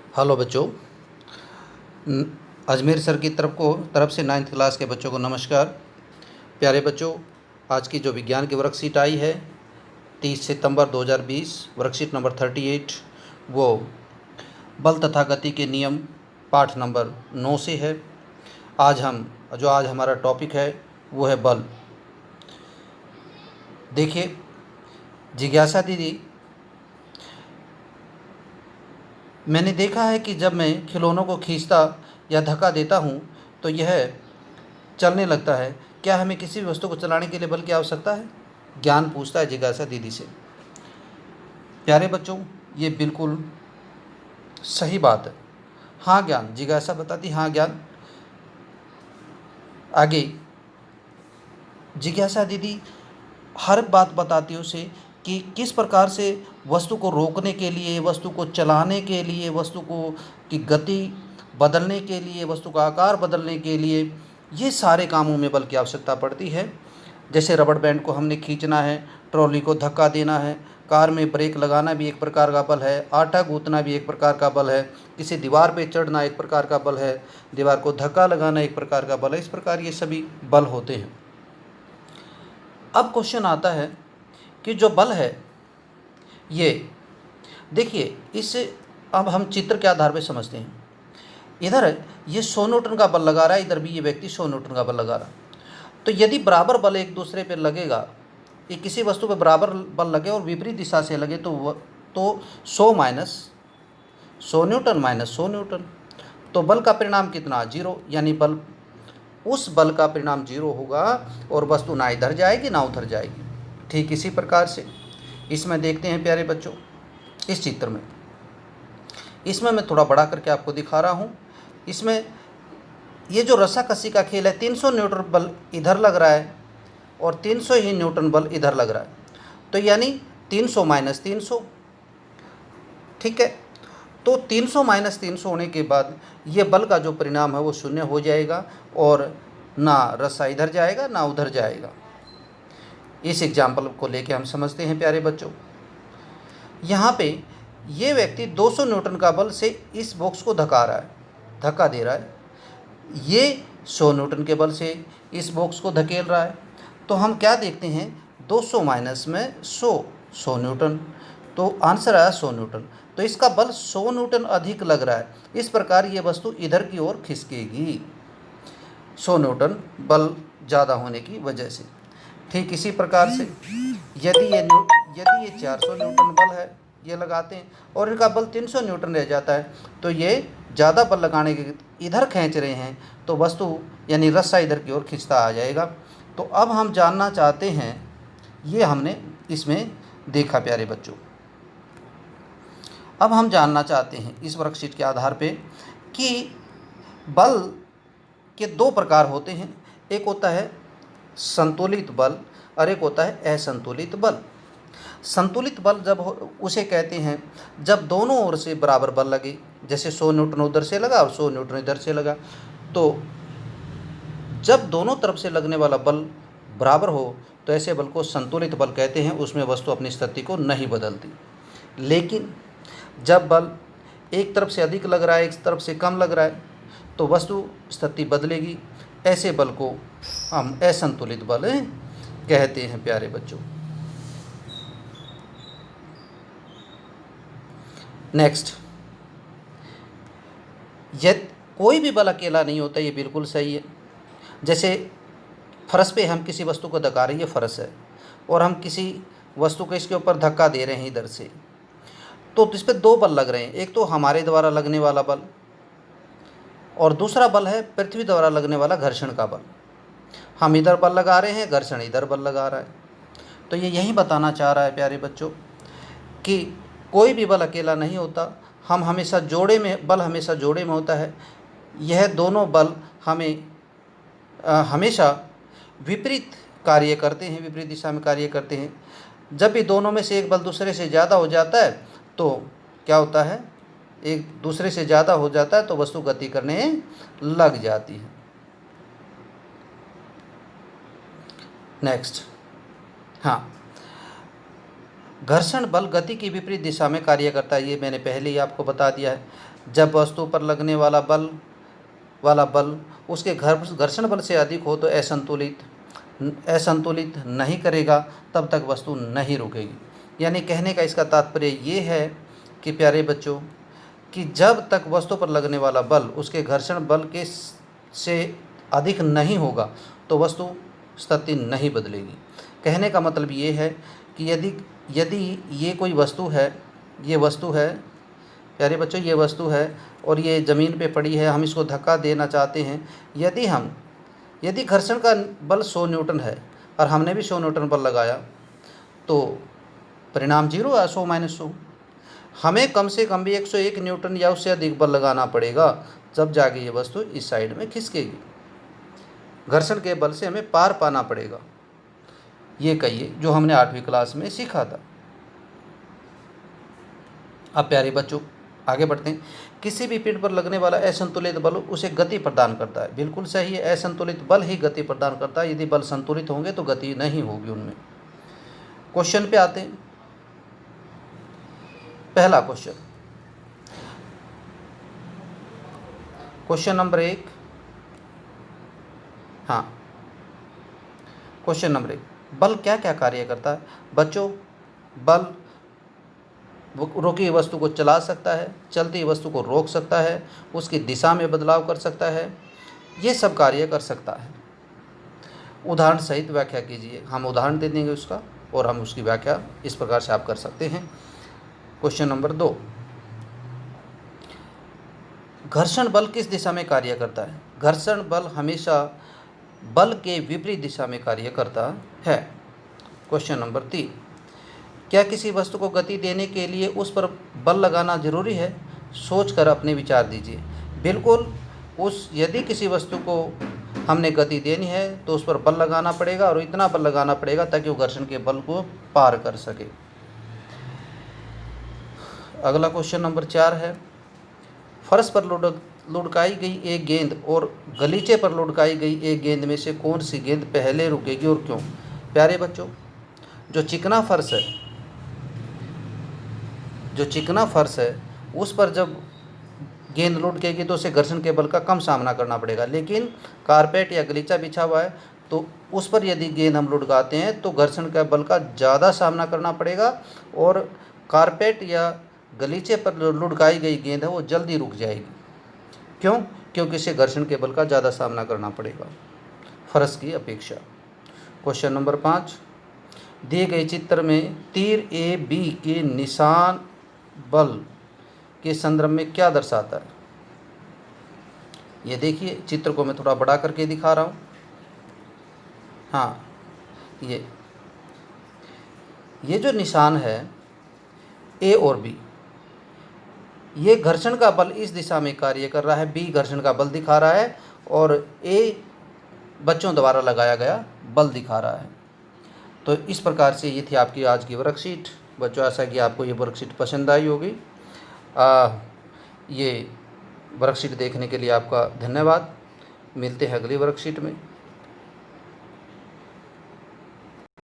Hello बच्चों। Ajmer sir की तरफ से 9th क्लास के बच्चों को नमस्कार। प्यारे बच्चों, आज की जो विज्ञान की वर्कशीट आई है 30 सितंबर 2020, वर्कशीट नंबर 38, वो बल तथा गति के नियम पाठ नंबर 9 से है। आज हमारा टॉपिक है वो है बल। देखिए जिज्ञासा दीदी, मैंने देखा है कि जब मैं खिलौनों को खींचता या धक्का देता हूँ तो यह चलने लगता है। क्या हमें किसी भी वस्तु को चलाने के लिए बल की आवश्यकता है? ज्ञान पूछता है जिज्ञासा दीदी से। प्यारे बच्चों, ये बिल्कुल सही बात है। हाँ ज्ञान, जिज्ञासा बताती हाँ ज्ञान। आगे जिज्ञासा दीदी हर बात बताती है उसे कि किस प्रकार से वस्तु को रोकने के लिए, वस्तु को चलाने के लिए, वस्तु को की गति बदलने के लिए, वस्तु का आकार बदलने के लिए ये सारे कामों में बल की आवश्यकता पड़ती है। जैसे रबड़ बैंड को हमने खींचना है, ट्रॉली को धक्का देना है, कार में ब्रेक लगाना भी एक प्रकार का बल है, आटा गूंथना भी एक प्रकार का बल है, किसी दीवार पे चढ़ना एक प्रकार का बल है, दीवार को धक्का लगाना एक प्रकार का बल है। इस प्रकार ये सभी बल होते हैं। अब क्वेश्चन आता है कि जो बल है ये देखिए, इसे अब हम चित्र के आधार पर समझते हैं। इधर ये 100 न्यूटन का बल लगा रहा है, इधर भी ये व्यक्ति 100 न्यूटन का बल लगा रहा है। तो यदि बराबर बल एक दूसरे पर लगेगा, ये किसी वस्तु पर बराबर बल लगे और विपरीत दिशा से लगे तो 100 माइनस 100 न्यूटन माइनस 100 न्यूटन, तो बल का परिणाम कितना? 0। यानी बल उस बल का परिणाम 0 होगा और वस्तु ना इधर जाएगी ना उधर जाएगी। ठीक इसी प्रकार से इसमें देखते हैं प्यारे बच्चों, इस चित्र में, इसमें मैं थोड़ा बड़ा करके आपको दिखा रहा हूँ। इसमें ये जो रस्साकसी का खेल है, 300 न्यूटन बल इधर लग रहा है और 300 ही न्यूटन बल इधर लग रहा है, तो यानी 300 माइनस 300। ठीक है, तो 300 माइनस 300 होने के बाद ये बल का जो परिणाम है वो 0 हो जाएगा और ना रस्सा इधर जाएगा ना उधर जाएगा। इस एग्जाम्पल को लेके हम समझते हैं प्यारे बच्चों। यहाँ पे ये व्यक्ति 200 न्यूटन का बल से इस बॉक्स को धक्का दे रहा है, ये 100 न्यूटन के बल से इस बॉक्स को धकेल रहा है। तो हम क्या देखते हैं, 200 माइनस में 100 न्यूटन, तो आंसर आया 100 न्यूटन। तो इसका बल 100 न्यूटन अधिक लग रहा है। इस प्रकार ये वस्तु इधर की ओर खिसकेगी 100 न्यूटन बल ज़्यादा होने की वजह से। ठीक इसी प्रकार से यदि ये 400 न्यूटन बल है, ये लगाते हैं और इनका बल 300 न्यूटन रह जाता है, तो ये ज़्यादा बल लगाने के इधर खींच रहे हैं तो वस्तु यानी रस्सा इधर की ओर खींचता आ जाएगा। तो अब हम जानना चाहते हैं, ये हमने इसमें देखा प्यारे बच्चों, अब हम जानना चाहते हैं इस वर्कशीट के आधार पे कि बल के 2 प्रकार होते हैं। एक होता है संतुलित बल और एक होता है असंतुलित बल। संतुलित बल उसे कहते हैं जब दोनों ओर से बराबर बल लगे, जैसे 100 न्यूटन उधर से लगा और 100 न्यूटन इधर से लगा, तो जब दोनों तरफ से लगने वाला बल बराबर हो तो ऐसे बल को संतुलित बल कहते हैं। उसमें वस्तु अपनी स्थिति को नहीं बदलती। लेकिन जब बल एक तरफ से अधिक लग रहा है, एक तरफ से कम लग रहा है, तो वस्तु स्थिति बदलेगी। ऐसे बल को हम असंतुलित बल कहते हैं प्यारे बच्चों। नेक्स्ट, यदि कोई भी बल अकेला नहीं होता, ये बिल्कुल सही है। जैसे फर्श पे हम किसी वस्तु को धक्का रहे हैं, ये फर्श है और हम किसी वस्तु को इसके ऊपर धक्का दे रहे हैं इधर से, तो इस पर 2 बल लग रहे हैं। एक तो हमारे द्वारा लगने वाला बल और दूसरा बल है पृथ्वी द्वारा लगने वाला घर्षण का बल। हम इधर बल लगा रहे हैं, घर्षण इधर बल लगा रहा है। तो ये यही बताना चाह रहा है प्यारे बच्चों कि कोई भी बल अकेला नहीं होता, हम हमेशा जोड़े में होता है। यह दोनों बल हमें हमेशा विपरीत कार्य करते हैं, विपरीत दिशा में कार्य करते हैं। जब भी दोनों में से एक बल दूसरे से ज़्यादा हो जाता है तो क्या होता है, एक दूसरे से ज़्यादा हो जाता है तो वस्तु गति करने लग जाती है। नेक्स्ट, हाँ, घर्षण बल गति की विपरीत दिशा में कार्य करता है, ये मैंने पहले ही आपको बता दिया है। जब वस्तु पर लगने वाला बल उसके घर्षण बल से अधिक हो तो असंतुलित नहीं करेगा, तब तक वस्तु नहीं रुकेगी। यानी कहने का इसका तात्पर्य ये है कि प्यारे बच्चों, कि जब तक वस्तु पर लगने वाला बल उसके घर्षण बल के से अधिक नहीं होगा तो वस्तु स्थिति नहीं बदलेगी। कहने का मतलब ये है कि यदि ये कोई वस्तु है, ये वस्तु है प्यारे बच्चों, ये वस्तु है और ये ज़मीन पे पड़ी है, हम इसको धक्का देना चाहते हैं। यदि घर्षण का बल 100 न्यूटन है और हमने भी 100 न्यूटन बल लगाया तो परिणाम 0 है, 100 - 100। हमें कम से कम भी 101 न्यूटन या उससे अधिक बल लगाना पड़ेगा, जब जाके ये वस्तु इस साइड में खिसकेगी। घर्षण के बल से हमें पार पाना पड़ेगा। ये कहिए जो हमने 8वीं क्लास में सीखा था। अब प्यारे बच्चों आगे बढ़ते हैं। किसी भी पिंड पर लगने वाला असंतुलित बल उसे गति प्रदान करता है। बिल्कुल सही है, असंतुलित बल ही गति प्रदान करता है। यदि बल संतुलित होंगे तो गति नहीं होगी उनमें। क्वेश्चन पे आते हैं। पहला क्वेश्चन नंबर 1। हाँ, क्वेश्चन नंबर 1, बल क्या क्या कार्य करता है? बच्चों, बल रुकी वस्तु को चला सकता है, चलती वस्तु को रोक सकता है, उसकी दिशा में बदलाव कर सकता है, ये सब कार्य कर सकता है। उदाहरण सहित व्याख्या कीजिए। हम उदाहरण दे देंगे उसका और हम उसकी व्याख्या इस प्रकार से आप कर सकते हैं। क्वेश्चन नंबर 2, घर्षण बल किस दिशा में कार्य करता है? घर्षण बल हमेशा बल के विपरीत दिशा में कार्य करता है। क्वेश्चन नंबर 3, क्या किसी वस्तु को गति देने के लिए उस पर बल लगाना जरूरी है? सोचकर अपने विचार दीजिए। बिल्कुल, यदि किसी वस्तु को हमने गति देनी है तो उस पर बल लगाना पड़ेगा और इतना बल लगाना पड़ेगा ताकि वो घर्षण के बल को पार कर सके। अगला क्वेश्चन नंबर 4 है, फर्श पर लुढ़काई गई एक गेंद और गलीचे पर लुढ़काई गई एक गेंद में से कौन सी गेंद पहले रुकेगी और क्यों? प्यारे बच्चों, जो चिकना फर्श है उस पर जब गेंद लुढ़केगी तो उसे घर्षण के बल का कम सामना करना पड़ेगा। लेकिन कारपेट या गलीचा बिछा हुआ है तो उस पर यदि गेंद हम लुढ़काते हैं तो घर्षण के बल का ज़्यादा सामना करना पड़ेगा और कारपेट या गलीचे पर लुढ़काई गई गेंद है वो जल्दी रुक जाएगी। क्यों? क्योंकि इसे घर्षण के बल का ज़्यादा सामना करना पड़ेगा फर्श की अपेक्षा। क्वेश्चन नंबर 5, दिए गए चित्र में तीर AB के निशान बल के संदर्भ में क्या दर्शाता है? ये देखिए, चित्र को मैं थोड़ा बड़ा करके दिखा रहा हूँ। हाँ, ये जो निशान है A और B, ये घर्षण का बल इस दिशा में कार्य कर रहा है, B घर्षण का बल दिखा रहा है और A बच्चों द्वारा लगाया गया बल दिखा रहा है। तो इस प्रकार से ये थी आपकी आज की वर्कशीट। बच्चों, आशा कि आपको ये वर्कशीट पसंद आई होगी। ये वर्कशीट देखने के लिए आपका धन्यवाद। मिलते हैं अगली वर्कशीट में।